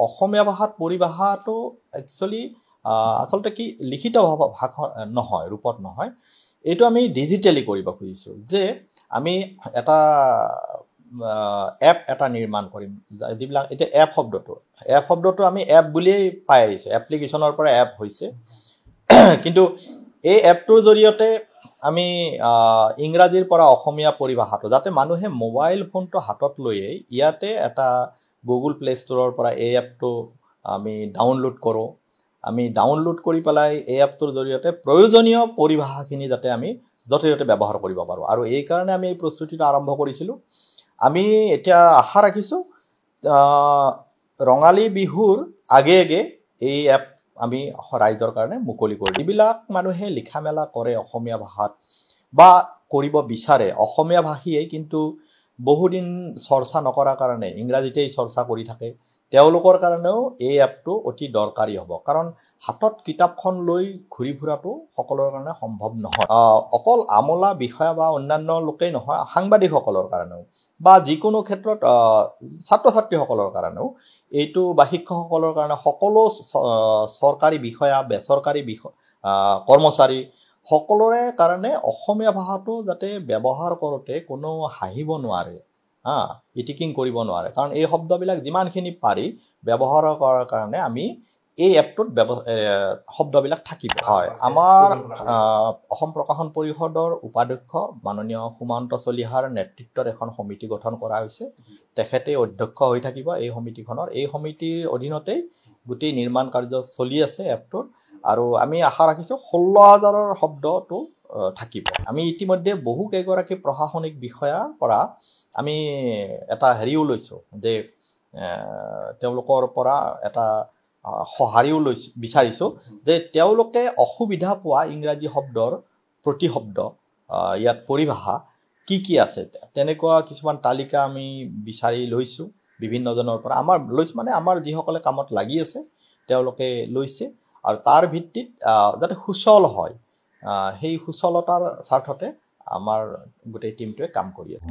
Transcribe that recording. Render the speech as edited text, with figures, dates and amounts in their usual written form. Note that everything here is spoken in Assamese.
অসমীয়া ভাষাত পৰিভাষাটো একচুৱেলি আচলতে কি লিখিত ভাষা নহয়, ৰূপত নহয়, এইটো আমি ডিজিটেলি কৰিব খুজিছোঁ যে আমি এটা এপ এটা নিৰ্মাণ কৰিম, যিবিলাক এতিয়া এপ শব্দটো আমি এপ বুলিয়েই পাই আহিছোঁ, এপ্লিকেশ্যনৰ পৰা এপ হৈছে। কিন্তু এই এপটোৰ জৰিয়তে আমি ইংৰাজীৰ পৰা অসমীয়া পৰিভাষাটো যাতে মানুহে মোবাইল ফোনটো হাতত লৈয়ে ইয়াতে এটা গুগল প্লে ষ্ট'ৰৰ পৰা এই এপটো আমি ডাউনলোড কৰোঁ। আমি ডাউনলোড কৰি পেলাই এই এপটোৰ জৰিয়তে প্ৰয়োজনীয় পৰিভাষাখিনি যাতে আমি য'তে ত'তে ব্যৱহাৰ কৰিব পাৰোঁ, আৰু এই কাৰণে আমি এই প্ৰস্তুতিটো আৰম্ভ কৰিছিলোঁ। আমি এতিয়া আশা ৰাখিছোঁ ৰঙালী বিহুৰ আগে এই এপ আমি ৰাইজৰ কাৰণে মুকলি কৰোঁ। যিবিলাক মানুহে লিখা মেলা কৰে অসমীয়া ভাষাত বা কৰিব বিচাৰে অসমীয়া ভাষীয়ে, কিন্তু বহুদিন চৰ্চা নকৰাৰ কাৰণে ইংৰাজীতেই চৰ্চা কৰি থাকে, তেওঁলোকৰ কাৰণেও এই এপটো অতি দৰকাৰী হ'ব। কাৰণ হাতত কিতাপখন লৈ ঘূৰি ফুৰাটো সকলোৰে কাৰণে সম্ভৱ নহয়। অকল আমোলা বিষয়া বা অন্যান্য লোকেই নহয়, সাংবাদিকসকলৰ কাৰণেও বা যিকোনো ক্ষেত্ৰত ছাত্ৰ ছাত্ৰীসকলৰ কাৰণেও এইটো, বা শিক্ষকসকলৰ কাৰণে, সকলো চৰকাৰী বিষয়া বেচৰকাৰী কৰ্মচাৰী সকলোৰে কাৰণে অসমীয়া ভাষাটো যাতে ব্যৱহাৰ কৰোঁতে কোনো হাঁহিব নোৱাৰে, ইটিকিং কৰিব নোৱাৰে। কাৰণ এই শব্দবিলাক যিমানখিনি পাৰি ব্যৱহাৰ কৰাৰ কাৰণে আমি এই এপটোত শব্দবিলাক থাকিব। হয়, আমাৰ অসম প্ৰকাশন পৰিষদৰ উপাধ্যক্ষ মাননীয় সুমন্ত চলিহাৰ নেতৃত্বত এখন সমিতি গঠন কৰা হৈছে। তেখেতে অধ্যক্ষ হৈ থাকিব এই সমিতিখনৰ। এই সমিতিৰ অধীনতেই গোটেই নিৰ্মাণ কাৰ্য চলি আছে এপটোৰ, আৰু আমি আশা ৰাখিছোঁ 16,000 শব্দটো থাকিব। আমি ইতিমধ্যে বহু কেইগৰাকী প্ৰশাসনিক বিষয়াৰ পৰা আমি এটা হেৰিও লৈছোঁ যে তেওঁলোকৰ পৰা এটা সঁহাৰিও বিচাৰিছোঁ যে তেওঁলোকে অসুবিধা পোৱা ইংৰাজী শব্দৰ প্ৰতিশব্দ, ইয়াত পৰিভাষা কি আছে, তেনেকুৱা কিছুমান তালিকা আমি বিচাৰি লৈছোঁ বিভিন্নজনৰ পৰা। আমাৰ যিসকলে কামত লাগি আছে তেওঁলোকে লৈছে, আৰু তাৰ ভিত্তিত যাতে সুচল হয়, সেই সুচলতাৰ স্বাৰ্থতে আমাৰ গোটেই টিমটোৱে কাম কৰি আছে।